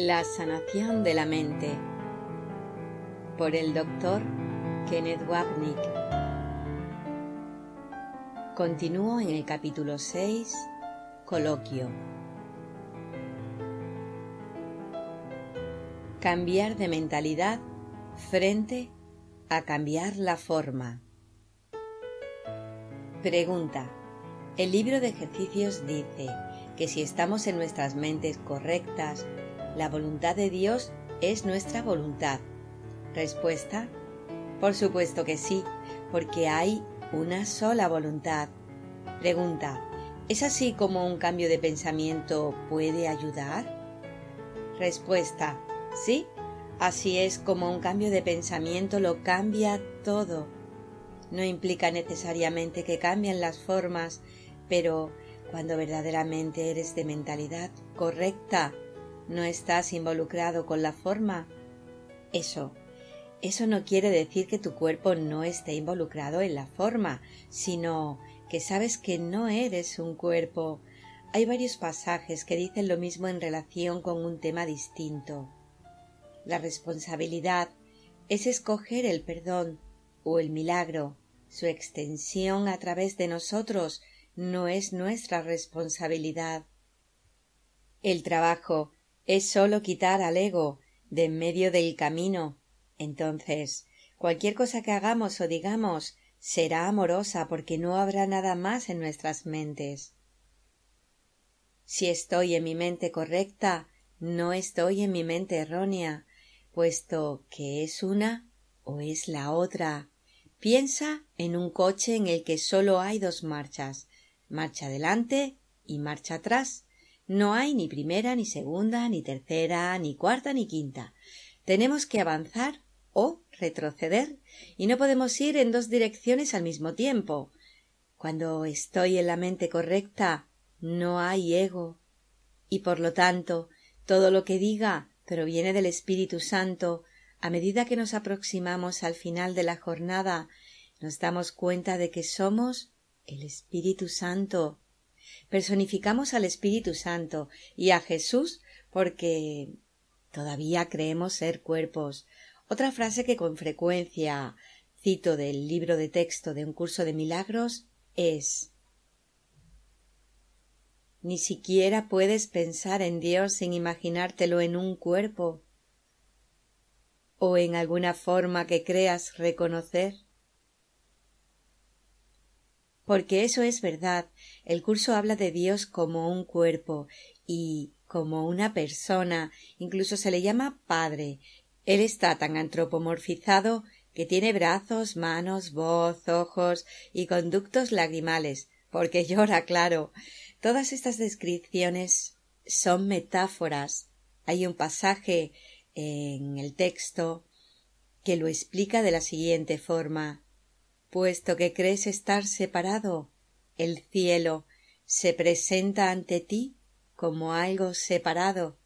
La sanación de la mente, por el Dr. Kenneth Wapnick. Continúo en el capítulo 6, Coloquio. Cambiar de mentalidad frente a cambiar la forma. Pregunta. El libro de ejercicios dice que si estamos en nuestras mentes correctas, la voluntad de Dios es nuestra voluntad. Respuesta. Por supuesto que sí, porque hay una sola voluntad. Pregunta. ¿Es así como un cambio de pensamiento puede ayudar? Respuesta. Sí, así es como un cambio de pensamiento lo cambia todo. No implica necesariamente que cambien las formas, pero cuando verdaderamente eres de mentalidad correcta, no estás involucrado con la forma. Eso no quiere decir que tu cuerpo no esté involucrado en la forma, sino que sabes que no eres un cuerpo. Hay varios pasajes que dicen lo mismo en relación con un tema distinto. La responsabilidad es escoger el perdón o el milagro. Su extensión a través de nosotros no es nuestra responsabilidad. El trabajo es sólo quitar al ego de en medio del camino. Entonces, cualquier cosa que hagamos o digamos será amorosa porque no habrá nada más en nuestras mentes. Si estoy en mi mente correcta, no estoy en mi mente errónea, puesto que es una o es la otra. Piensa en un coche en el que sólo hay dos marchas, marcha adelante y marcha atrás. No hay ni primera, ni segunda, ni tercera, ni cuarta, ni quinta. Tenemos que avanzar o retroceder y no podemos ir en dos direcciones al mismo tiempo. Cuando estoy en la mente correcta, no hay ego y por lo tanto todo lo que diga proviene del Espíritu Santo. A medida que nos aproximamos al final de la jornada, nos damos cuenta de que somos el Espíritu Santo. Personificamos al Espíritu Santo y a Jesús porque todavía creemos ser cuerpos. Otra frase que con frecuencia cito del libro de texto de un curso de milagros es: ni siquiera puedes pensar en Dios sin imaginártelo en un cuerpo o en alguna forma que creas reconocer. Porque eso es verdad. El curso habla de Dios como un cuerpo y como una persona. Incluso se le llama Padre. Él está tan antropomorfizado que tiene brazos, manos, voz, ojos y conductos lagrimales, porque llora, claro. Todas estas descripciones son metáforas. Hay un pasaje en el texto que lo explica de la siguiente forma: puesto que crees estar separado, el cielo se presenta ante ti como algo separado.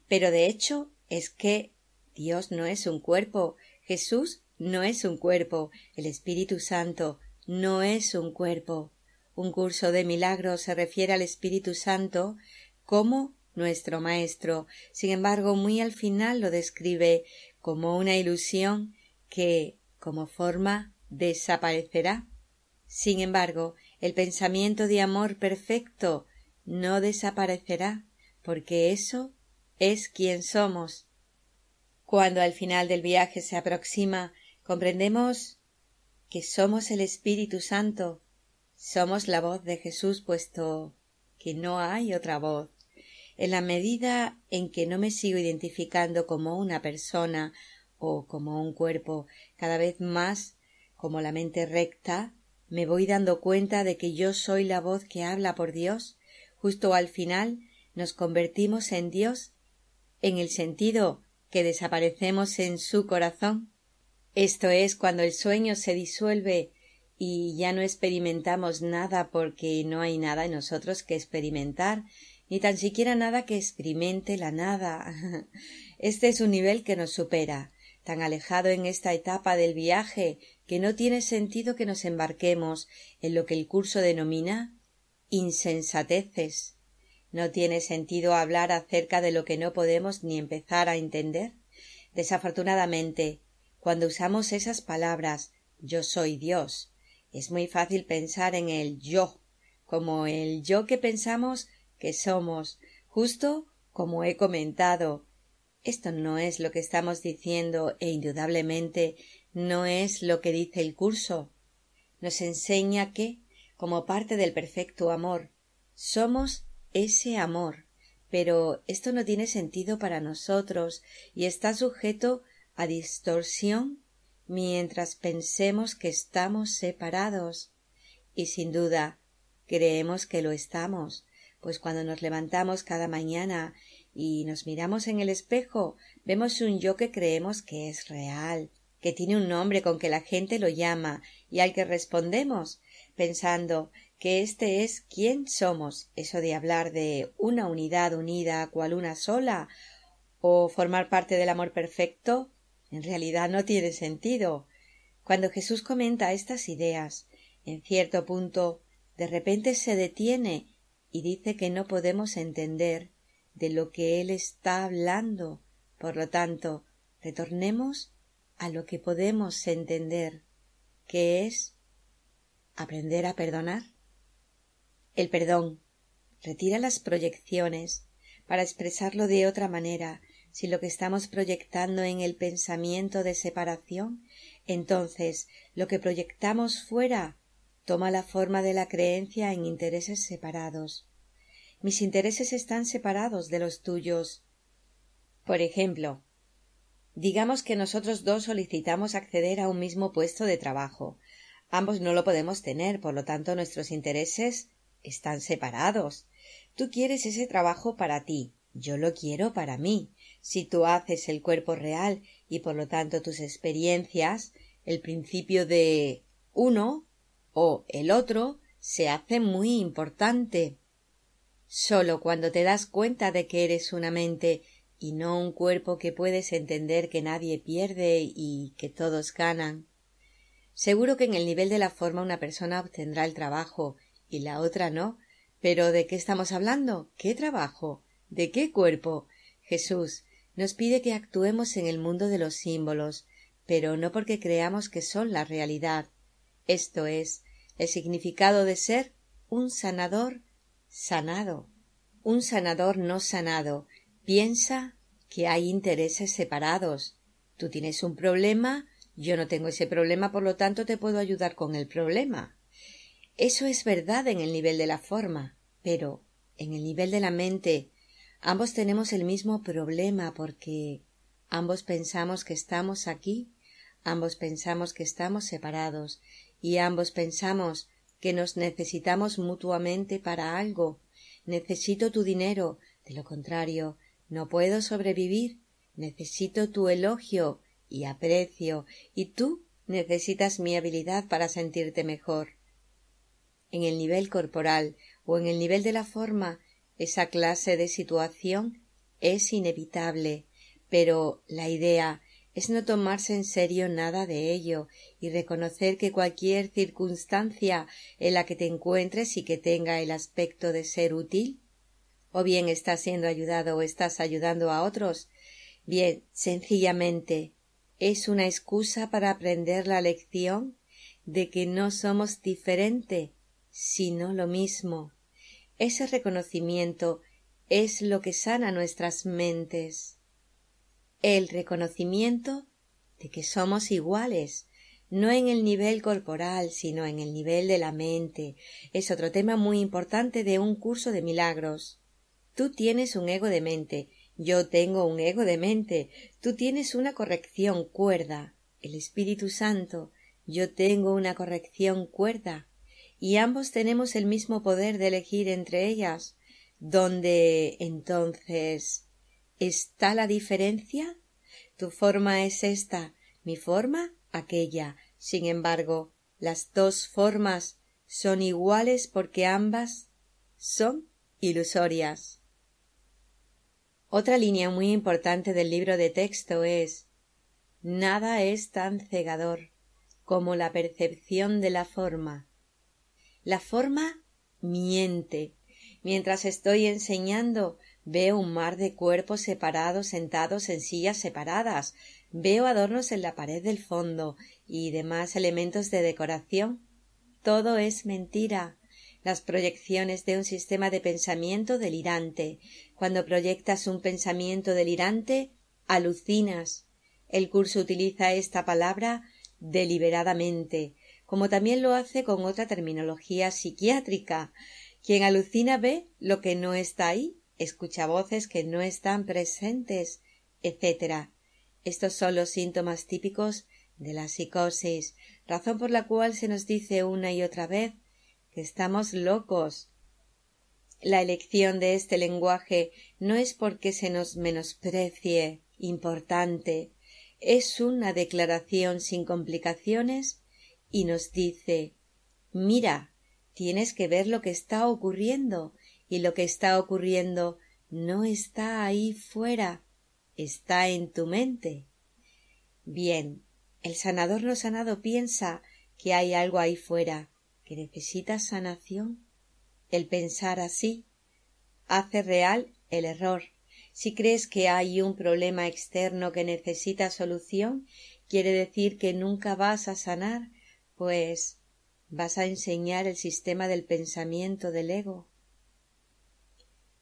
Pero de hecho es que Dios no es un cuerpo, Jesús no es un cuerpo, el Espíritu Santo no es un cuerpo. Un curso de milagros se refiere al Espíritu Santo como nuestro Maestro. Sin embargo, muy al final lo describe como una ilusión que, como forma, desaparecerá. Sin embargo, el pensamiento de amor perfecto no desaparecerá, porque eso es quien somos. Cuando al final del viaje se aproxima, comprendemos que somos el Espíritu Santo, somos la voz de Jesús, puesto que no hay otra voz. En la medida en que no me sigo identificando como una persona o como un cuerpo, cada vez más como la mente recta, me voy dando cuenta de que yo soy la voz que habla por Dios. Justo al final nos convertimos en Dios, en el sentido que desaparecemos en su corazón. Esto es cuando el sueño se disuelve y ya no experimentamos nada porque no hay nada en nosotros que experimentar, ni tan siquiera nada que experimente la nada. Este es un nivel que nos supera, tan alejado en esta etapa del viaje que no tiene sentido que nos embarquemos en lo que el curso denomina insensateces. No tiene sentido hablar acerca de lo que no podemos ni empezar a entender. Desafortunadamente, cuando usamos esas palabras yo soy Dios, es muy fácil pensar en el yo, como el yo que pensamos que somos, justo como he comentado. Esto no es lo que estamos diciendo e indudablemente no es lo que dice el curso. Nos enseña que, como parte del perfecto amor, somos ese amor, pero esto no tiene sentido para nosotros y está sujeto a distorsión mientras pensemos que estamos separados. Y sin duda creemos que lo estamos, pues cuando nos levantamos cada mañana y nos miramos en el espejo, vemos un yo que creemos que es real, que tiene un nombre con que la gente lo llama y al que respondemos, pensando que este es quién somos. Eso de hablar de una unidad unida cual una sola o formar parte del amor perfecto, en realidad no tiene sentido. Cuando Jesús comenta estas ideas, en cierto punto, de repente se detiene y dice que no podemos entender de lo que Él está hablando. Por lo tanto, retornemos a lo que podemos entender, que es aprender a perdonar. El perdón retira las proyecciones para expresarlo de otra manera. Si lo que estamos proyectando en el pensamiento de separación, entonces lo que proyectamos fuera toma la forma de la creencia en intereses separados. Mis intereses están separados de los tuyos. Por ejemplo, digamos que nosotros dos solicitamos acceder a un mismo puesto de trabajo. Ambos no lo podemos tener, por lo tanto nuestros intereses están separados. Tú quieres ese trabajo para ti, yo lo quiero para mí. Si tú haces el cuerpo real y por lo tanto tus experiencias, el principio de uno o el otro se hace muy importante. Solo cuando te das cuenta de que eres una mente y no un cuerpo que puedes entender que nadie pierde y que todos ganan. Seguro que en el nivel de la forma una persona obtendrá el trabajo y la otra no. ¿Pero de qué estamos hablando? ¿Qué trabajo? ¿De qué cuerpo? Jesús nos pide que actuemos en el mundo de los símbolos, pero no porque creamos que son la realidad. Esto es el significado de ser un sanador sanado. Un sanador no sanado piensa que hay intereses separados. Tú tienes un problema, yo no tengo ese problema, por lo tanto te puedo ayudar con el problema. Eso es verdad en el nivel de la forma, pero en el nivel de la mente ambos tenemos el mismo problema porque ambos pensamos que estamos aquí, ambos pensamos que estamos separados y ambos pensamos que nos necesitamos mutuamente para algo. Necesito tu dinero, de lo contrario, no puedo sobrevivir. Necesito tu elogio y aprecio, y tú necesitas mi habilidad para sentirte mejor. En el nivel corporal o en el nivel de la forma, esa clase de situación es inevitable, pero la idea es no tomarse en serio nada de ello y reconocer que cualquier circunstancia en la que te encuentres y que tenga el aspecto de ser útil, o bien estás siendo ayudado o estás ayudando a otros, bien, sencillamente es una excusa para aprender la lección de que no somos diferente, sino lo mismo. Ese reconocimiento es lo que sana nuestras mentes. El reconocimiento de que somos iguales, no en el nivel corporal, sino en el nivel de la mente, es otro tema muy importante de un curso de milagros. Tú tienes un ego de mente, yo tengo un ego de mente, tú tienes una corrección cuerda, el Espíritu Santo, yo tengo una corrección cuerda, y ambos tenemos el mismo poder de elegir entre ellas. ¿Dónde, entonces, está la diferencia? Tu forma es esta, mi forma aquella. Sin embargo, las dos formas son iguales porque ambas son ilusorias. Otra línea muy importante del libro de texto es: nada es tan cegador como la percepción de la forma. La forma miente Mientras estoy enseñando, veo un mar de cuerpos separados sentados en sillas separadas, veo adornos en la pared del fondo y demás elementos de decoración. Todo es mentira. Las proyecciones de un sistema de pensamiento delirante. Cuando proyectas un pensamiento delirante, alucinas. El curso utiliza esta palabra deliberadamente, como también lo hace con otra terminología psiquiátrica. Quien alucina ve lo que no está ahí, escucha voces que no están presentes, etc. Estos son los síntomas típicos de la psicosis, razón por la cual se nos dice una y otra vez que estamos locos. La elección de este lenguaje no es porque se nos menosprecie, importante, es una declaración sin complicaciones y nos dice: mira, tienes que ver lo que está ocurriendo, y lo que está ocurriendo no está ahí fuera, está en tu mente. Bien, el sanador no sanado piensa que hay algo ahí fuera, que necesita sanación. El pensar así hace real el error. Si crees que hay un problema externo que necesita solución, quiere decir que nunca vas a sanar, pues vas a enseñar el sistema del pensamiento del ego.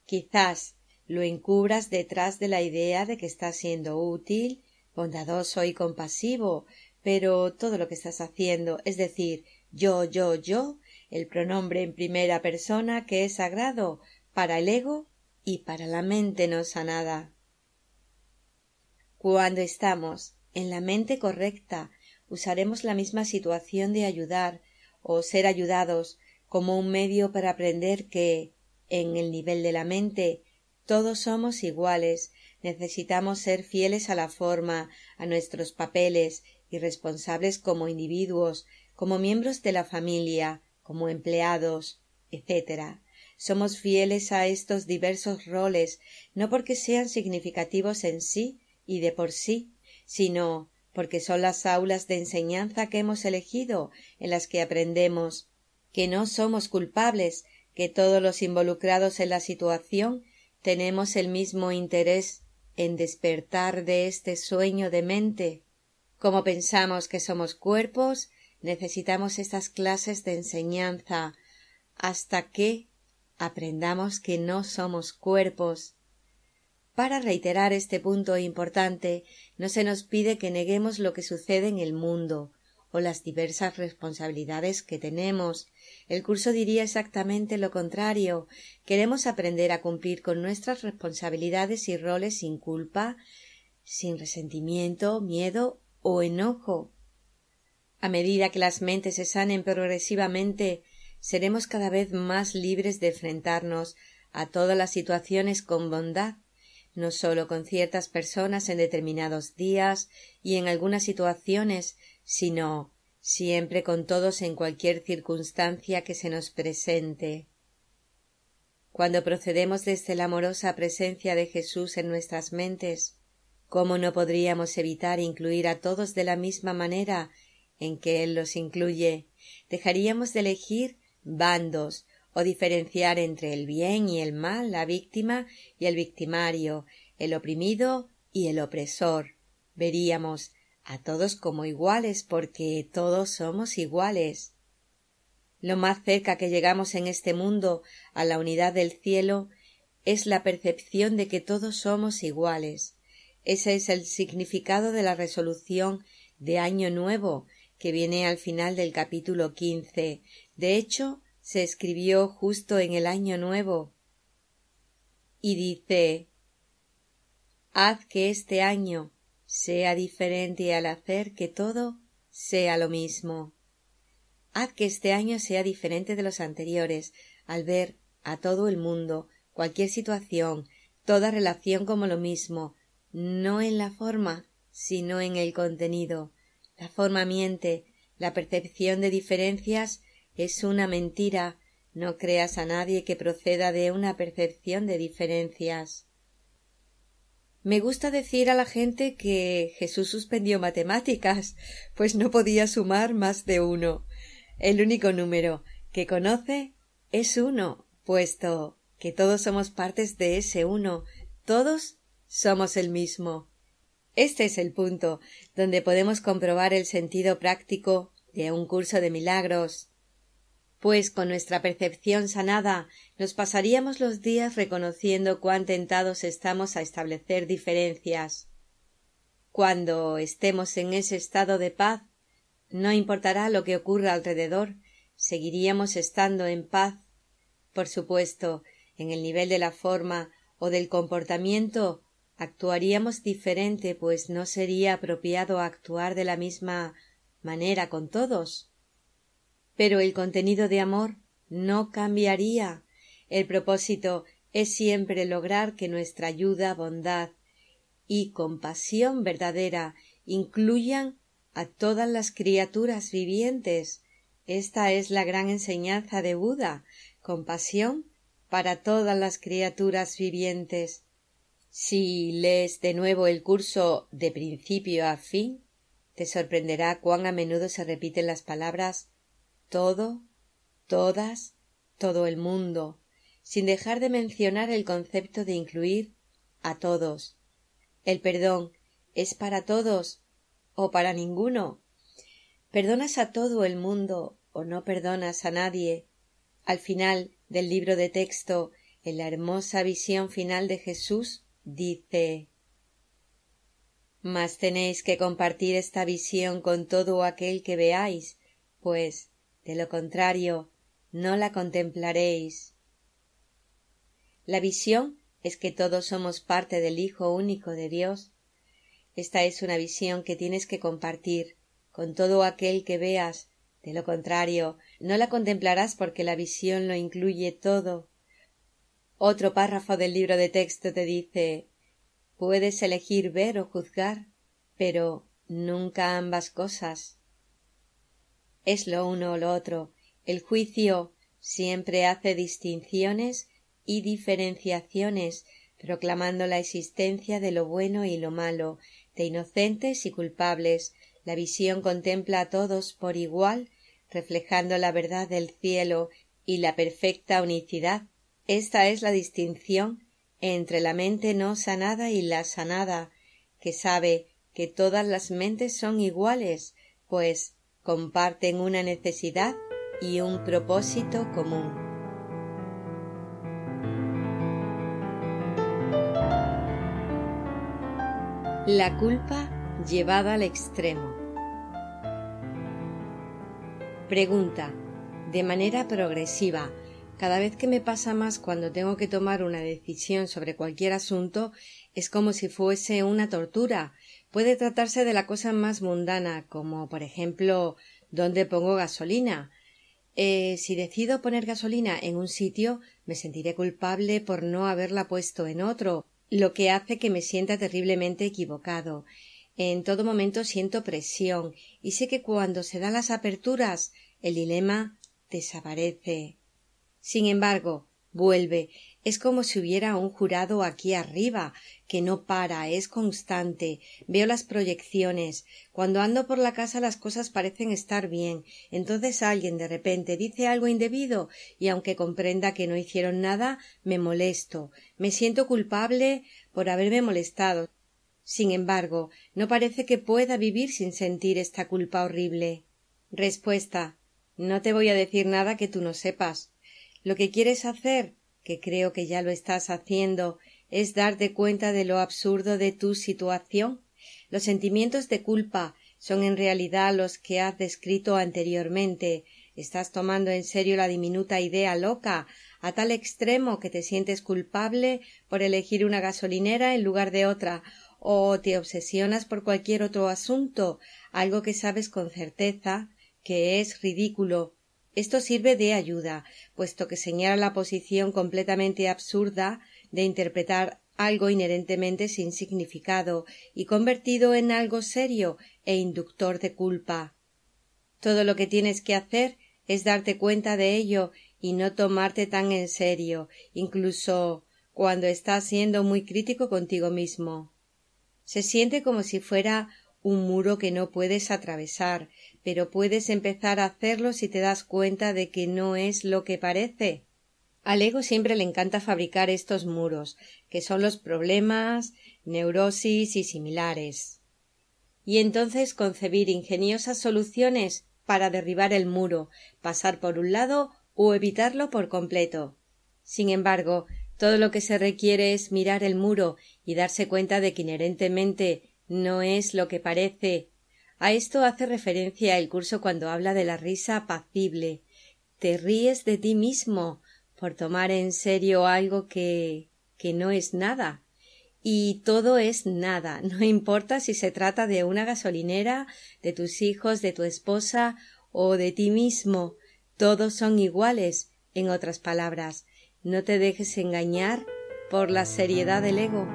Quizás lo encubras detrás de la idea de que estás siendo útil, bondadoso y compasivo, pero todo lo que estás haciendo, es decir, yo, el pronombre en primera persona que es sagrado para el ego y para la mente no sanada. Cuando estamos en la mente correcta, usaremos la misma situación de ayudar o ser ayudados como un medio para aprender que, en el nivel de la mente, todos somos iguales, necesitamos ser fieles a la forma, a nuestros papeles y responsables como individuos, como miembros de la familia, como empleados, etc. Somos fieles a estos diversos roles, no porque sean significativos en sí y de por sí, sino porque son las aulas de enseñanza que hemos elegido, en las que aprendemos que no somos culpables, que todos los involucrados en la situación tenemos el mismo interés en despertar de este sueño de mente. Como pensamos que somos cuerpos, necesitamos estas clases de enseñanza hasta que aprendamos que no somos cuerpos. Para reiterar este punto importante, no se nos pide que neguemos lo que sucede en el mundo o las diversas responsabilidades que tenemos. El curso diría exactamente lo contrario. Queremos aprender a cumplir con nuestras responsabilidades y roles sin culpa, sin resentimiento, miedo o enojo. A medida que las mentes se sanen progresivamente, seremos cada vez más libres de enfrentarnos a todas las situaciones con bondad, no sólo con ciertas personas en determinados días y en algunas situaciones, sino siempre con todos en cualquier circunstancia que se nos presente. Cuando procedemos desde la amorosa presencia de Jesús en nuestras mentes, ¿cómo no podríamos evitar incluir a todos de la misma manera en que Él los incluye? Dejaríamos de elegir bandos o diferenciar entre el bien y el mal, la víctima y el victimario, el oprimido y el opresor. Veríamos a todos como iguales porque todos somos iguales. Lo más cerca que llegamos en este mundo a la unidad del cielo es la percepción de que todos somos iguales. Ese es el significado de la resolución de Año Nuevo que viene al final del capítulo 15. De hecho, se escribió justo en el Año Nuevo y dice: haz que este año sea diferente al hacer que todo sea lo mismo. Haz que este año sea diferente de los anteriores al ver a todo el mundo, cualquier situación, toda relación como lo mismo, no en la forma, sino en el contenido. La forma miente, la percepción de diferencias es una mentira. No creas a nadie que proceda de una percepción de diferencias. Me gusta decir a la gente que Jesús suspendió matemáticas, pues no podía sumar más de 1. El único número que conoce es 1, puesto que todos somos partes de ese uno, todos somos el mismo. Este es el punto donde podemos comprobar el sentido práctico de un curso de milagros, pues con nuestra percepción sanada nos pasaríamos los días reconociendo cuán tentados estamos a establecer diferencias. Cuando estemos en ese estado de paz, no importará lo que ocurra alrededor, seguiríamos estando en paz. Por supuesto, en el nivel de la forma o del comportamiento actuaríamos diferente, pues no sería apropiado actuar de la misma manera con todos. Pero el contenido de amor no cambiaría. El propósito es siempre lograr que nuestra ayuda, bondad y compasión verdadera incluyan a todas las criaturas vivientes. Esta es la gran enseñanza de Buda, compasión para todas las criaturas vivientes. Si lees de nuevo el curso de principio a fin, te sorprenderá cuán a menudo se repiten las palabras todo, todas, todo el mundo, sin dejar de mencionar el concepto de incluir a todos. El perdón es para todos o para ninguno. ¿Perdonas a todo el mundo o no perdonas a nadie? Al final del libro de texto, en la hermosa visión final de Jesús, dice: «Mas tenéis que compartir esta visión con todo aquel que veáis, pues, de lo contrario, no la contemplaréis». La visión es que todos somos parte del Hijo único de Dios. Esta es una visión que tienes que compartir con todo aquel que veas. De lo contrario, no la contemplarás porque la visión lo incluye todo. Otro párrafo del libro de texto te dice: puedes elegir ver o juzgar, pero nunca ambas cosas. Es lo uno o lo otro. El juicio siempre hace distinciones y diferenciaciones, proclamando la existencia de lo bueno y lo malo, de inocentes y culpables. La visión contempla a todos por igual, reflejando la verdad del cielo y la perfecta unicidad. Esta es la distinción entre la mente no sanada y la sanada, que sabe que todas las mentes son iguales, pues comparten una necesidad y un propósito común. La culpa llevada al extremo. Pregunta: de manera progresiva, cada vez que me pasa más cuando tengo que tomar una decisión sobre cualquier asunto, es como si fuese una tortura. Puede tratarse de la cosa más mundana, como por ejemplo, ¿dónde pongo gasolina? Si decido poner gasolina en un sitio, me sentiré culpable por no haberla puesto en otro, lo que hace que me sienta terriblemente equivocado. En todo momento siento presión y sé que cuando se dan las aperturas, el dilema desaparece. Sin embargo, vuelve. Es como si hubiera un jurado aquí arriba, que no para, es constante. Veo las proyecciones. Cuando ando por la casa las cosas parecen estar bien. Entonces alguien de repente dice algo indebido y aunque comprenda que no hicieron nada, me molesto. Me siento culpable por haberme molestado. Sin embargo, no parece que pueda vivir sin sentir esta culpa horrible. Respuesta: no te voy a decir nada que tú no sepas. Lo que quieres hacer, que creo que ya lo estás haciendo, es darte cuenta de lo absurdo de tu situación. Los sentimientos de culpa son en realidad los que has descrito anteriormente. Estás tomando en serio la diminuta idea loca, a tal extremo que te sientes culpable por elegir una gasolinera en lugar de otra, o te obsesionas por cualquier otro asunto, algo que sabes con certeza que es ridículo. Esto sirve de ayuda, puesto que señala la posición completamente absurda de interpretar algo inherentemente sin significado y convertido en algo serio e inductor de culpa. Todo lo que tienes que hacer es darte cuenta de ello y no tomarte tan en serio, incluso cuando estás siendo muy crítico contigo mismo. Se siente como si fuera un muro que no puedes atravesar, pero puedes empezar a hacerlo si te das cuenta de que no es lo que parece. Al ego siempre le encanta fabricar estos muros, que son los problemas, neurosis y similares. Y entonces concebir ingeniosas soluciones para derribar el muro, pasar por un lado o evitarlo por completo. Sin embargo, todo lo que se requiere es mirar el muro y darse cuenta de que inherentemente no es lo que parece. A esto hace referencia el curso cuando habla de la risa apacible. Te ríes de ti mismo por tomar en serio algo que no es nada. Y todo es nada, no importa si se trata de una gasolinera, de tus hijos, de tu esposa o de ti mismo. Todos son iguales, en otras palabras. No te dejes engañar por la seriedad del ego.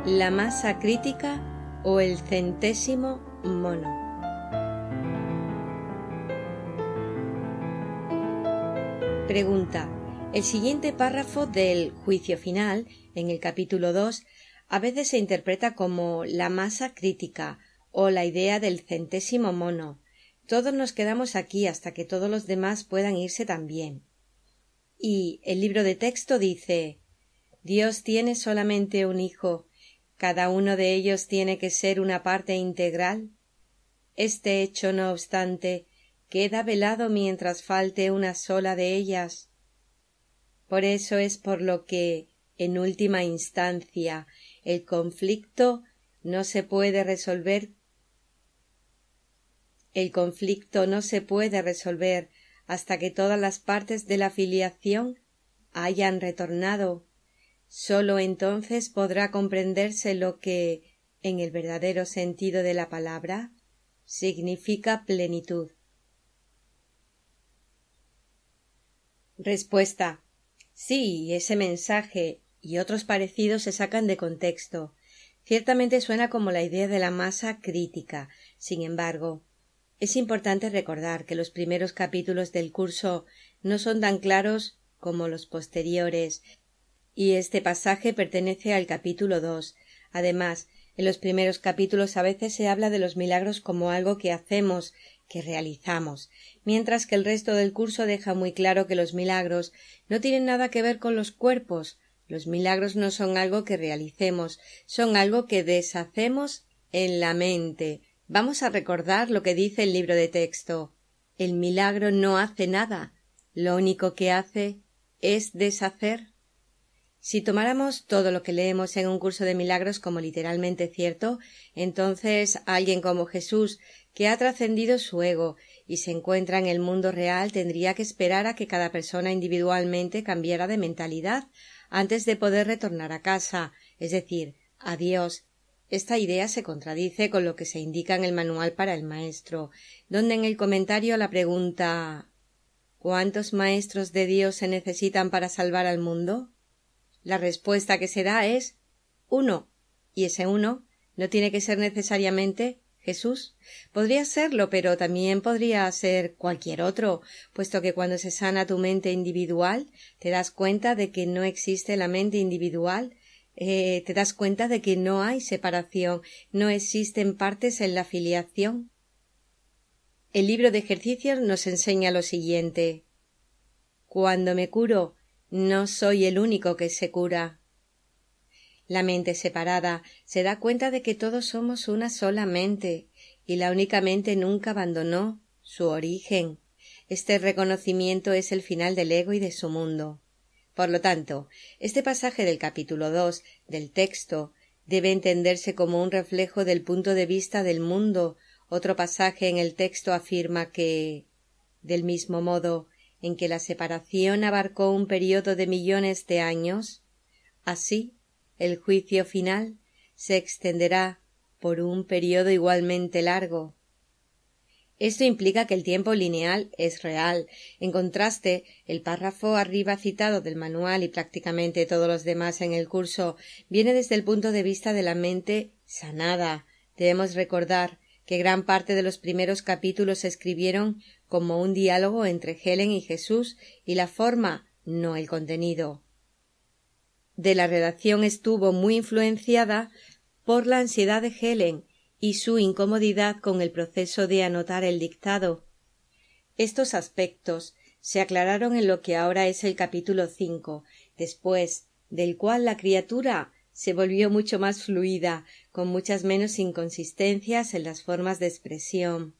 La masa crítica o el centésimo mono. Pregunta. El siguiente párrafo del juicio final, en el capítulo 2, a veces se interpreta como la masa crítica o la idea del centésimo mono. Todos nos quedamos aquí hasta que todos los demás puedan irse también. Y el libro de texto dice: Dios tiene solamente un hijo, cada uno de ellos tiene que ser una parte integral. Este hecho, no obstante, queda velado mientras falte una sola de ellas. Por eso es por lo que, en última instancia, el conflicto no se puede resolver. El conflicto no se puede resolver hasta que todas las partes de la filiación hayan retornado. Sólo entonces podrá comprenderse lo que, en el verdadero sentido de la palabra, significa plenitud. Respuesta. Sí, ese mensaje y otros parecidos se sacan de contexto. Ciertamente suena como la idea de la masa crítica. Sin embargo, es importante recordar que los primeros capítulos del curso no son tan claros como los posteriores, y este pasaje pertenece al capítulo 2. Además, en los primeros capítulos a veces se habla de los milagros como algo que hacemos, que realizamos, mientras que el resto del curso deja muy claro que los milagros no tienen nada que ver con los cuerpos. Los milagros no son algo que realicemos, son algo que deshacemos en la mente. Vamos a recordar lo que dice el libro de texto. El milagro no hace nada, lo único que hace es deshacer. Si tomáramos todo lo que leemos en un curso de milagros como literalmente cierto, entonces alguien como Jesús, que ha trascendido su ego y se encuentra en el mundo real, tendría que esperar a que cada persona individualmente cambiara de mentalidad antes de poder retornar a casa, es decir, a Dios. Esta idea se contradice con lo que se indica en el manual para el maestro, donde en el comentario a la pregunta ¿cuántos maestros de Dios se necesitan para salvar al mundo?, la respuesta que se da es 1, y ese 1 no tiene que ser necesariamente Jesús. Podría serlo, pero también podría ser cualquier otro, puesto que cuando se sana tu mente individual, te das cuenta de que no existe la mente individual, te das cuenta de que no hay separación, no existen partes en la filiación. El libro de ejercicios nos enseña lo siguiente: cuando me curo, no soy el único que se cura. La mente separada se da cuenta de que todos somos una sola mente, y la única mente nunca abandonó su origen. Este reconocimiento es el final del ego y de su mundo. Por lo tanto, este pasaje del capítulo 2 del texto debe entenderse como un reflejo del punto de vista del mundo. Otro pasaje en el texto afirma que, del mismo modo en que la separación abarcó un período de millones de años, así el juicio final se extenderá por un período igualmente largo. Esto implica que el tiempo lineal es real. En contraste, el párrafo arriba citado del manual y prácticamente todos los demás en el curso viene desde el punto de vista de la mente sanada. Debemos recordar que gran parte de los primeros capítulos se escribieron como un diálogo entre Helen y Jesús, y la forma, no el contenido de la redacción estuvo muy influenciada por la ansiedad de Helen y su incomodidad con el proceso de anotar el dictado. Estos aspectos se aclararon en lo que ahora es el capítulo 5, después del cual la criatura se volvió mucho más fluida, con muchas menos inconsistencias en las formas de expresión.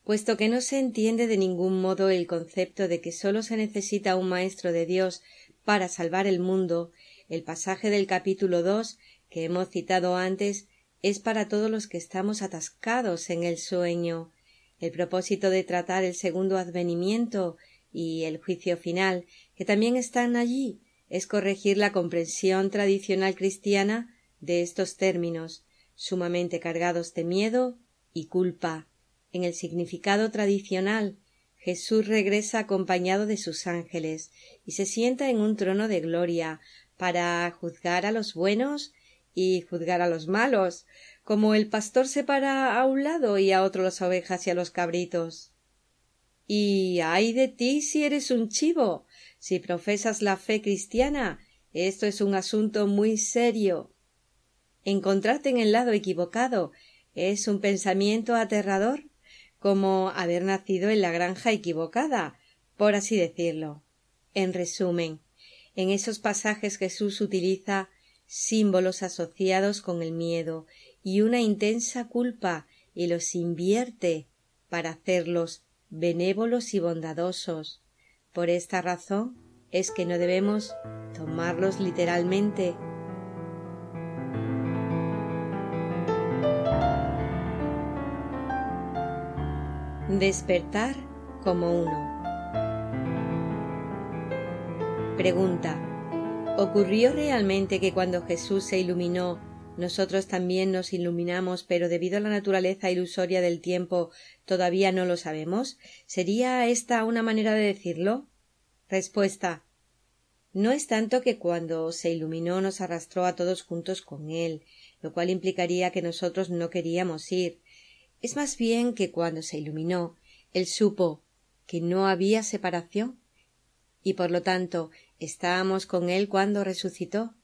Puesto que no se entiende de ningún modo el concepto de que sólo se necesita un maestro de Dios para salvar el mundo, el pasaje del capítulo 2 que hemos citado antes es para todos los que estamos atascados en el sueño. El propósito de tratar el segundo advenimiento y el juicio final, que también están allí, es corregir la comprensión tradicional cristiana de estos términos, sumamente cargados de miedo y culpa. En el significado tradicional, Jesús regresa acompañado de sus ángeles y se sienta en un trono de gloria para juzgar a los buenos y juzgar a los malos, como el pastor separa a un lado y a otro las ovejas y a los cabritos. Y ay de ti si eres un chivo, si profesas la fe cristiana, esto es un asunto muy serio. Encontrarte en el lado equivocado es un pensamiento aterrador, como haber nacido en la granja equivocada, por así decirlo. En resumen, en esos pasajes Jesús utiliza símbolos asociados con el miedo y una intensa culpa y los invierte para hacerlos benévolos y bondadosos. Por esta razón es que no debemos tomarlos literalmente. Despertar como uno. Pregunta: ¿ocurrió realmente que cuando Jesús se iluminó, nosotros también nos iluminamos, pero debido a la naturaleza ilusoria del tiempo todavía no lo sabemos? ¿Sería esta una manera de decirlo? Respuesta: no es tanto que cuando se iluminó nos arrastró a todos juntos con él, lo cual implicaría que nosotros no queríamos ir. Es más bien que cuando se iluminó, él supo que no había separación y por lo tanto estábamos con él cuando resucitó.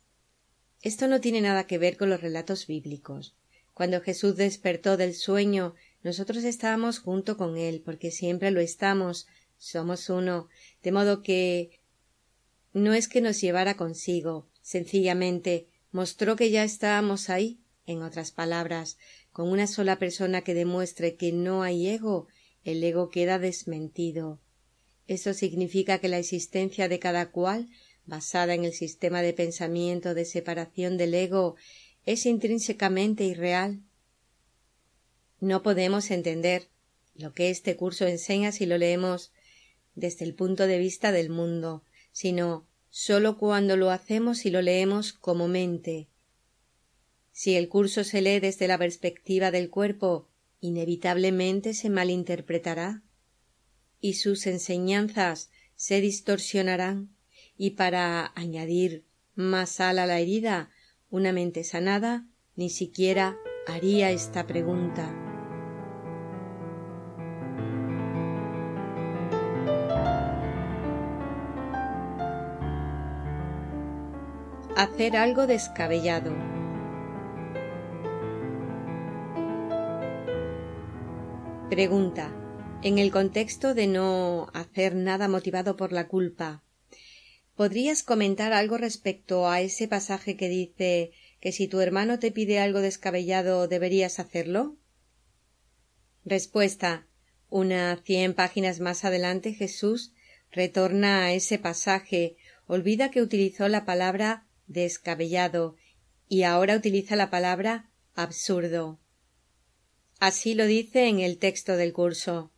Esto no tiene nada que ver con los relatos bíblicos. Cuando Jesús despertó del sueño, nosotros estábamos junto con él, porque siempre lo estamos, somos uno, de modo que no es que nos llevara consigo, sencillamente mostró que ya estábamos ahí. En otras palabras, con una sola persona que demuestre que no hay ego, el ego queda desmentido. Eso significa que la existencia de cada cual, basada en el sistema de pensamiento de separación del ego, es intrínsecamente irreal. No podemos entender lo que este curso enseña si lo leemos desde el punto de vista del mundo, sino sólo cuando lo hacemos y lo leemos como mente. Si el curso se lee desde la perspectiva del cuerpo, inevitablemente se malinterpretará y sus enseñanzas se distorsionarán, y para añadir más sal a la herida, una mente sanada ni siquiera haría esta pregunta. Hacer algo descabellado. Pregunta: en el contexto de no hacer nada motivado por la culpa, ¿podrías comentar algo respecto a ese pasaje que dice que si tu hermano te pide algo descabellado deberías hacerlo? Respuesta: unas 100 páginas más adelante Jesús retorna a ese pasaje, olvida que utilizó la palabra descabellado y ahora utiliza la palabra absurdo. Así lo dice en el texto del curso.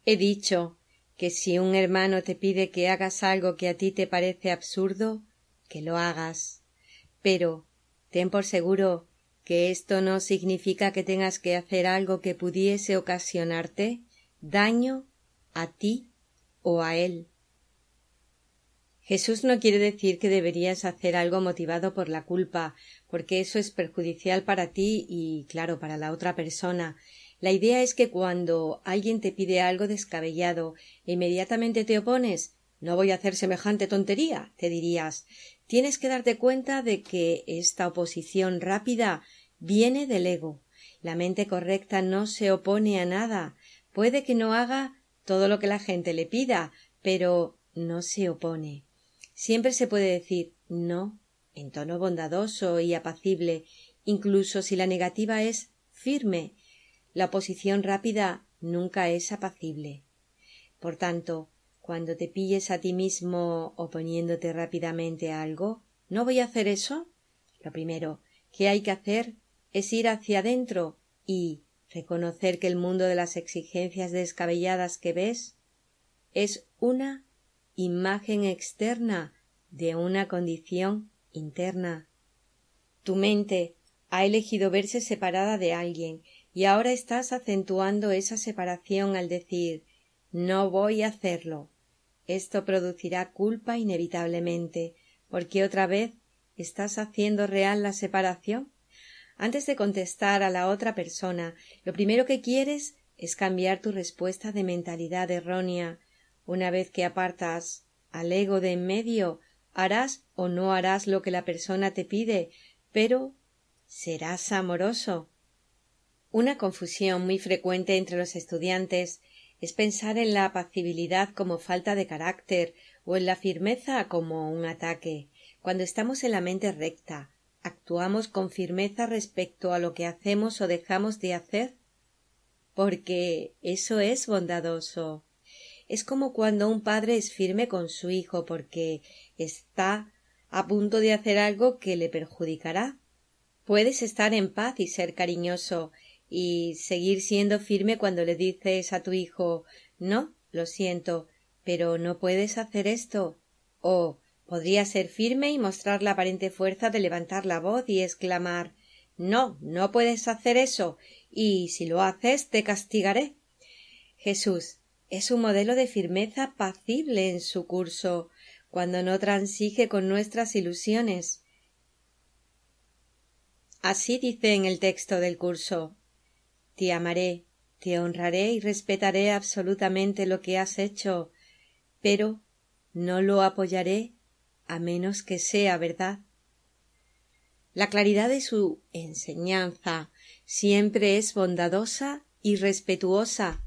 He dicho que si un hermano te pide que hagas algo que a ti te parece absurdo, que lo hagas. Pero ten por seguro que esto no significa que tengas que hacer algo que pudiese ocasionarte daño a ti o a él. Jesús no quiere decir que deberías hacer algo motivado por la culpa, porque eso es perjudicial para ti y, claro, para la otra persona. La idea es que cuando alguien te pide algo descabellado e inmediatamente te opones, no voy a hacer semejante tontería, te dirías. Tienes que darte cuenta de que esta oposición rápida viene del ego. La mente correcta no se opone a nada. Puede que no haga todo lo que la gente le pida, pero no se opone. Siempre se puede decir no en tono bondadoso y apacible, incluso si la negativa es firme. La oposición rápida nunca es apacible. Por tanto, cuando te pilles a ti mismo oponiéndote rápidamente a algo, ¿no voy a hacer eso? Lo primero que hay que hacer es ir hacia adentro y reconocer que el mundo de las exigencias descabelladas que ves es una imagen externa de una condición interna. Tu mente ha elegido verse separada de alguien y ahora estás acentuando esa separación al decir «no voy a hacerlo». Esto producirá culpa inevitablemente, porque otra vez estás haciendo real la separación. Antes de contestar a la otra persona, lo primero que quieres es cambiar tu respuesta de mentalidad errónea. Una vez que apartas al ego de en medio, harás o no harás lo que la persona te pide, pero serás amoroso. Una confusión muy frecuente entre los estudiantes es pensar en la apacibilidad como falta de carácter o en la firmeza como un ataque. Cuando estamos en la mente recta, ¿actuamos con firmeza respecto a lo que hacemos o dejamos de hacer? Porque eso es bondadoso. Es como cuando un padre es firme con su hijo porque está a punto de hacer algo que le perjudicará. Puedes estar en paz y ser cariñoso y seguir siendo firme cuando le dices a tu hijo «no, lo siento, pero no puedes hacer esto». O podrías ser firme y mostrar la aparente fuerza de levantar la voz y exclamar «no, no puedes hacer eso, y si lo haces te castigaré». Jesús es un modelo de firmeza apacible en su curso, cuando no transige con nuestras ilusiones. Así dice en el texto del curso: «Te amaré, te honraré y respetaré absolutamente lo que has hecho, pero no lo apoyaré a menos que sea verdad». La claridad de su enseñanza siempre es bondadosa y respetuosa.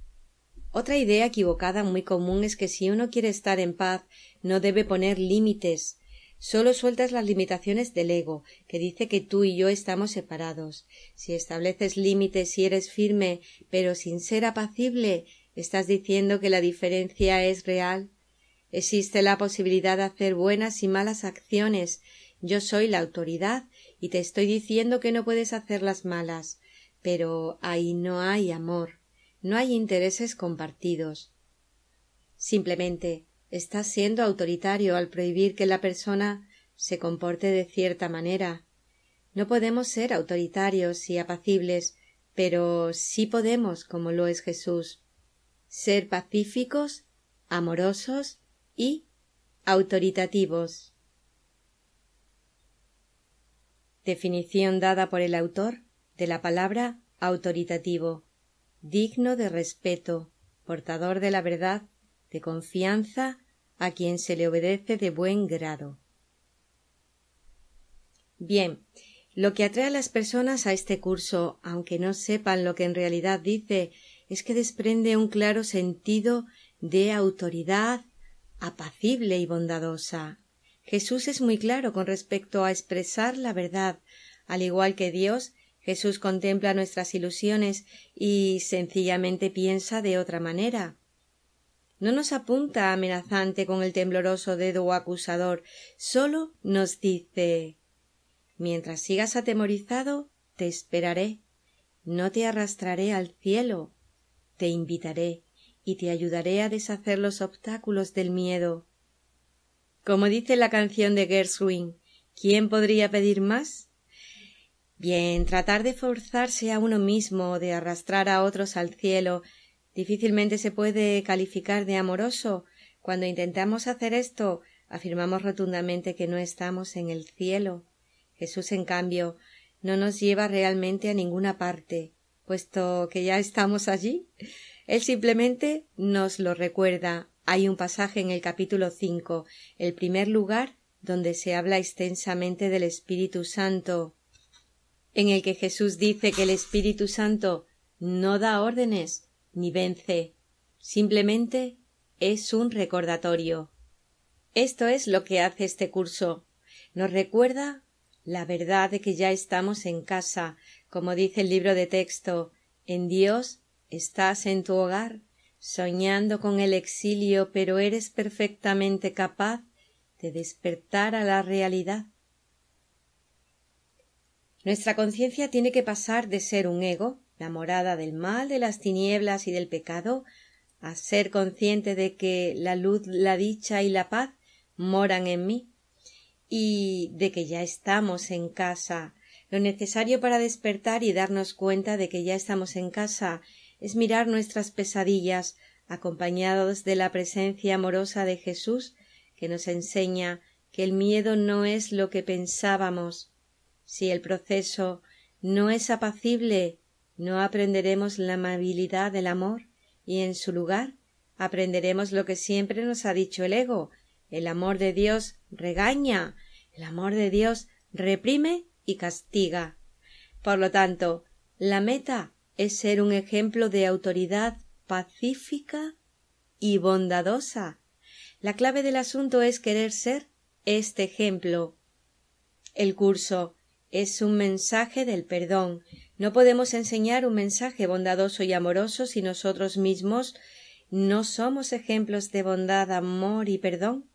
Otra idea equivocada muy común es que si uno quiere estar en paz no debe poner límites. Solo sueltas las limitaciones del ego, que dice que tú y yo estamos separados. Si estableces límites y eres firme, pero sin ser apacible, estás diciendo que la diferencia es real. Existe la posibilidad de hacer buenas y malas acciones. Yo soy la autoridad y te estoy diciendo que no puedes hacer las malas. Pero ahí no hay amor. No hay intereses compartidos. Simplemente estás siendo autoritario al prohibir que la persona se comporte de cierta manera. No podemos ser autoritarios y apacibles, pero sí podemos, como lo es Jesús, ser pacíficos, amorosos y autoritativos. Definición dada por el autor de la palabra autoritativo: digno de respeto, portador de la verdad, de confianza, a quien se le obedece de buen grado. Bien, lo que atrae a las personas a este curso, aunque no sepan lo que en realidad dice, es que desprende un claro sentido de autoridad apacible y bondadosa. Jesús es muy claro con respecto a expresar la verdad. Al igual que Dios, Jesús contempla nuestras ilusiones y sencillamente piensa de otra manera. No nos apunta amenazante con el tembloroso dedo acusador, sólo nos dice: mientras sigas atemorizado, te esperaré, no te arrastraré al cielo, te invitaré y te ayudaré a deshacer los obstáculos del miedo. Como dice la canción de Gershwin, ¿quién podría pedir más? Bien, tratar de forzarse a uno mismo, de arrastrar a otros al cielo, difícilmente se puede calificar de amoroso. Cuando intentamos hacer esto, afirmamos rotundamente que no estamos en el cielo. Jesús, en cambio, no nos lleva realmente a ninguna parte, puesto que ya estamos allí. Él simplemente nos lo recuerda. Hay un pasaje en el capítulo 5, el primer lugar donde se habla extensamente del Espíritu Santo. en el que Jesús dice que el Espíritu Santo no da órdenes ni vence, simplemente es un recordatorio. Esto es lo que hace este curso. Nos recuerda la verdad de que ya estamos en casa, como dice el libro de texto. En Dios estás en tu hogar, soñando con el exilio, pero eres perfectamente capaz de despertar a la realidad. Nuestra conciencia tiene que pasar de ser un ego, la morada del mal, de las tinieblas y del pecado, a ser consciente de que la luz, la dicha y la paz moran en mí, y de que ya estamos en casa. Lo necesario para despertar y darnos cuenta de que ya estamos en casa es mirar nuestras pesadillas, acompañados de la presencia amorosa de Jesús, que nos enseña que el miedo no es lo que pensábamos. Si el proceso no es apacible, no aprenderemos la amabilidad del amor, y en su lugar aprenderemos lo que siempre nos ha dicho el ego: el amor de Dios regaña, el amor de Dios reprime y castiga. Por lo tanto, la meta es ser un ejemplo de autoridad pacífica y bondadosa. La clave del asunto es querer ser este ejemplo. El curso es un mensaje del perdón. No podemos enseñar un mensaje bondadoso y amoroso si nosotros mismos no somos ejemplos de bondad, amor y perdón.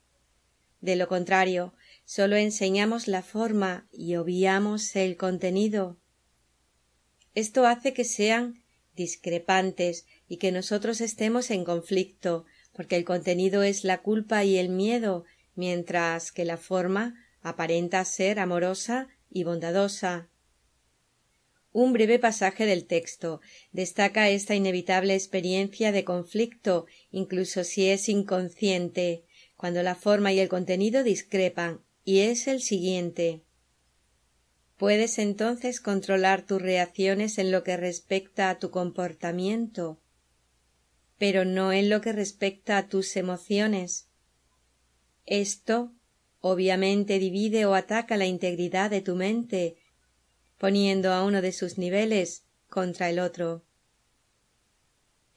De lo contrario, solo enseñamos la forma y obviamos el contenido. Esto hace que sean discrepantes y que nosotros estemos en conflicto, porque el contenido es la culpa y el miedo, mientras que la forma aparenta ser amorosa y bondadosa. Un breve pasaje del texto destaca esta inevitable experiencia de conflicto, incluso si es inconsciente, cuando la forma y el contenido discrepan, y es el siguiente. Puedes entonces controlar tus reacciones en lo que respecta a tu comportamiento, pero no en lo que respecta a tus emociones. Esto obviamente divide o ataca la integridad de tu mente, poniendo a uno de sus niveles contra el otro.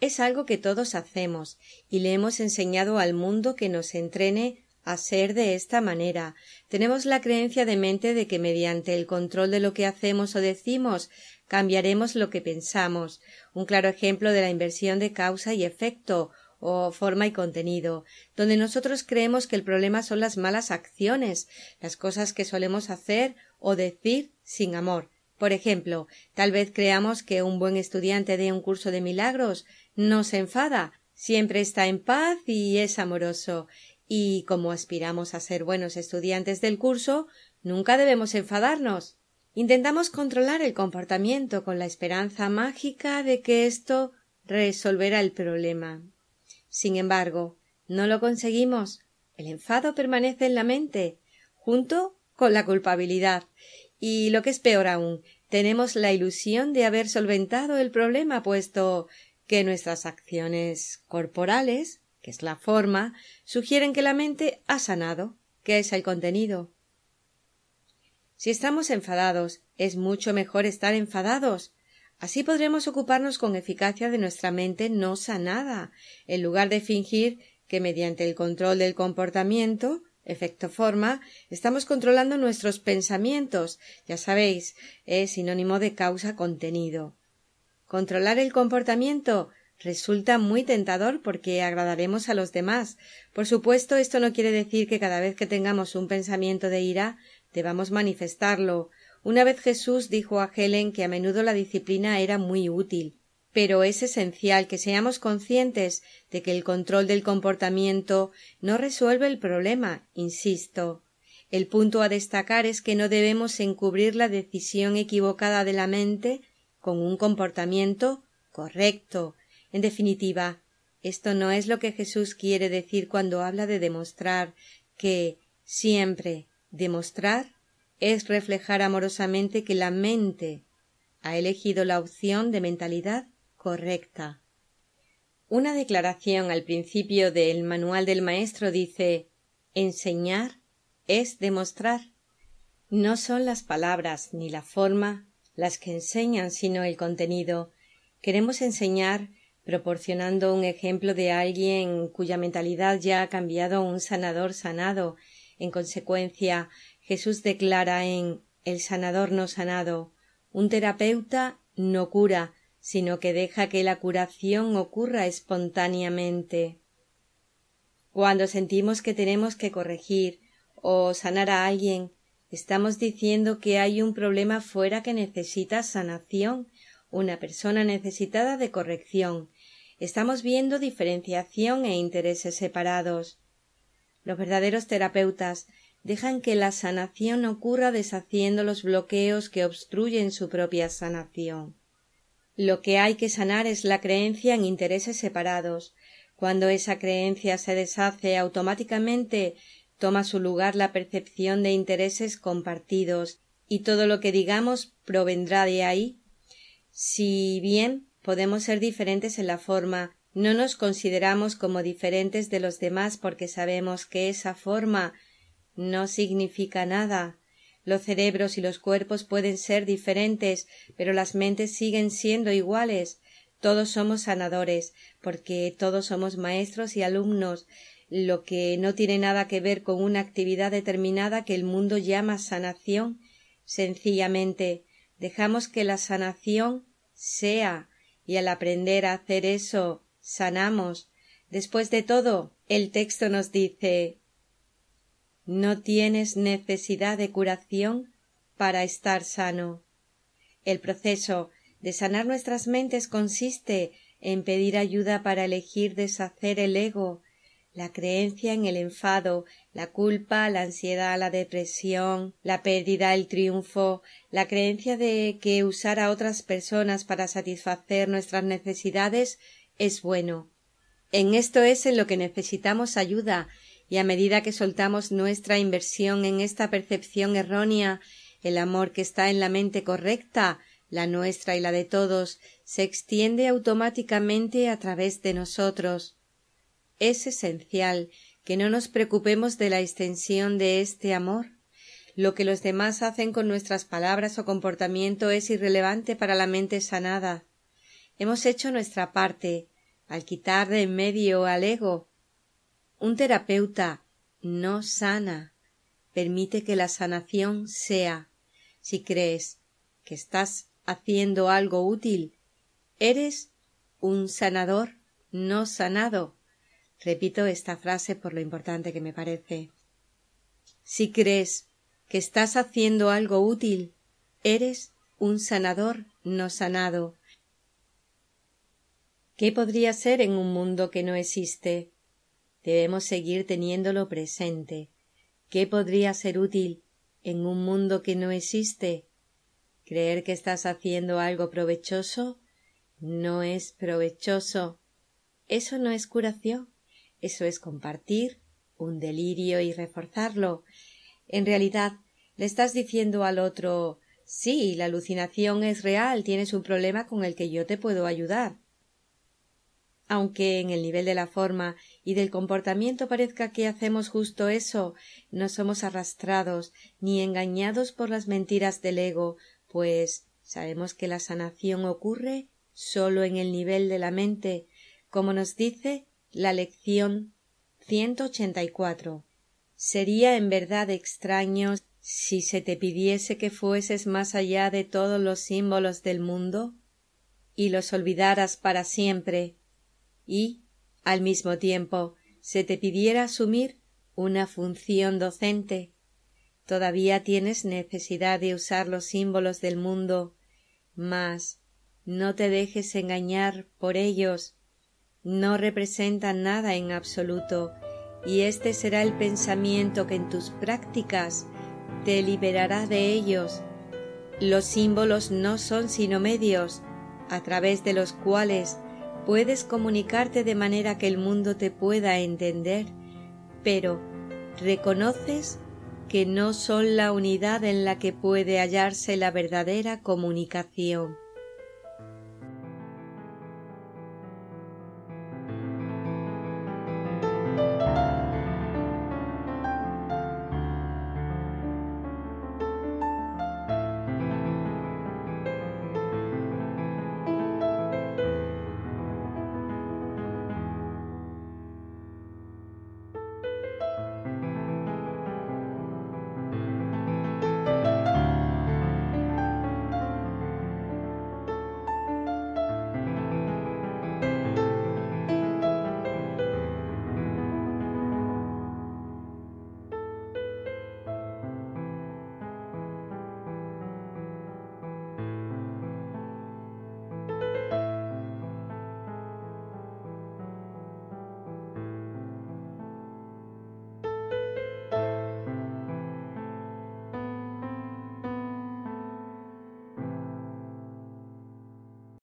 Es algo que todos hacemos y le hemos enseñado al mundo que nos entrene a ser de esta manera. Tenemos la creencia de mente de que mediante el control de lo que hacemos o decimos cambiaremos lo que pensamos. Un claro ejemplo de la inversión de causa y efecto, o forma y contenido, donde nosotros creemos que el problema son las malas acciones, las cosas que solemos hacer o decir sin amor. Por ejemplo, tal vez creamos que un buen estudiante de un curso de milagros no se enfada, siempre está en paz y es amoroso, y como aspiramos a ser buenos estudiantes del curso, nunca debemos enfadarnos. Intentamos controlar el comportamiento con la esperanza mágica de que esto resolverá el problema. Sin embargo, no lo conseguimos. El enfado permanece en la mente, junto con la culpabilidad. Y lo que es peor aún, tenemos la ilusión de haber solventado el problema, puesto que nuestras acciones corporales, que es la forma, sugieren que la mente ha sanado, que es el contenido. Si estamos enfadados, es mucho mejor estar enfadados. Así podremos ocuparnos con eficacia de nuestra mente no sanada, en lugar de fingir que mediante el control del comportamiento, efecto forma, estamos controlando nuestros pensamientos. Ya sabéis, es sinónimo de causa contenido. Controlar el comportamiento resulta muy tentador porque agradaremos a los demás. Por supuesto, esto no quiere decir que cada vez que tengamos un pensamiento de ira debamos manifestarlo. Una vez Jesús dijo a Helen que a menudo la disciplina era muy útil, pero es esencial que seamos conscientes de que el control del comportamiento no resuelve el problema, insisto. El punto a destacar es que no debemos encubrir la decisión equivocada de la mente con un comportamiento correcto. En definitiva, esto no es lo que Jesús quiere decir cuando habla de demostrar, que siempre demostrar es reflejar amorosamente que la mente ha elegido la opción de mentalidad correcta. Una declaración al principio del manual del maestro dice: enseñar es demostrar. No son las palabras ni la forma las que enseñan, sino el contenido. Queremos enseñar proporcionando un ejemplo de alguien cuya mentalidad ya ha cambiado a un sanador sanado. En consecuencia, Jesús declara en El sanador no sanado: un terapeuta no cura, sino que deja que la curación ocurra espontáneamente. Cuando sentimos que tenemos que corregir o sanar a alguien, estamos diciendo que hay un problema fuera que necesita sanación, una persona necesitada de corrección. Estamos viendo diferenciación e intereses separados. Los verdaderos terapeutas dejan que la sanación ocurra deshaciendo los bloqueos que obstruyen su propia sanación. Lo que hay que sanar es la creencia en intereses separados. Cuando esa creencia se deshace, automáticamente toma su lugar la percepción de intereses compartidos, y todo lo que digamos provendrá de ahí. Si bien podemos ser diferentes en la forma, no nos consideramos como diferentes de los demás porque sabemos que esa forma no significa nada. Los cerebros y los cuerpos pueden ser diferentes, pero las mentes siguen siendo iguales. Todos somos sanadores, porque todos somos maestros y alumnos, lo que no tiene nada que ver con una actividad determinada que el mundo llama sanación. Sencillamente dejamos que la sanación sea, y al aprender a hacer eso, sanamos. Después de todo, el texto nos dice: no tienes necesidad de curación para estar sano. El proceso de sanar nuestras mentes consiste en pedir ayuda para elegir deshacer el ego, la creencia en el enfado, la culpa, la ansiedad, la depresión, la pérdida, el triunfo, la creencia de que usar a otras personas para satisfacer nuestras necesidades es bueno. En esto es en lo que necesitamos ayuda, y a medida que soltamos nuestra inversión en esta percepción errónea, el amor que está en la mente correcta, la nuestra y la de todos, se extiende automáticamente a través de nosotros. Es esencial que no nos preocupemos de la extensión de este amor. Lo que los demás hacen con nuestras palabras o comportamiento es irrelevante para la mente sanada. Hemos hecho nuestra parte al quitar de en medio al ego. Un terapeuta no sana, permite que la sanación sea. Si crees que estás haciendo algo útil, eres un sanador no sanado. Repito esta frase por lo importante que me parece. Si crees que estás haciendo algo útil, eres un sanador no sanado. ¿Qué podría ser en un mundo que no existe? Debemos seguir teniéndolo presente. ¿Qué podría ser útil en un mundo que no existe? ¿Creer que estás haciendo algo provechoso? No es provechoso. Eso no es curación. Eso es compartir un delirio y reforzarlo. En realidad, le estás diciendo al otro: sí, la alucinación es real, tienes un problema con el que yo te puedo ayudar. Aunque en el nivel de la forma y del comportamiento parezca que hacemos justo eso, no somos arrastrados ni engañados por las mentiras del ego, pues sabemos que la sanación ocurre solo en el nivel de la mente, como nos dice la lección 184. Sería en verdad extraño si se te pidiese que fueses más allá de todos los símbolos del mundo y los olvidaras para siempre, y, al mismo tiempo, se te pidiera asumir una función docente. Todavía tienes necesidad de usar los símbolos del mundo, mas no te dejes engañar por ellos. No representan nada en absoluto, y este será el pensamiento que en tus prácticas te liberará de ellos. Los símbolos no son sino medios, a través de los cuales puedes comunicarte de manera que el mundo te pueda entender, pero reconoces que no son la unidad en la que puede hallarse la verdadera comunicación.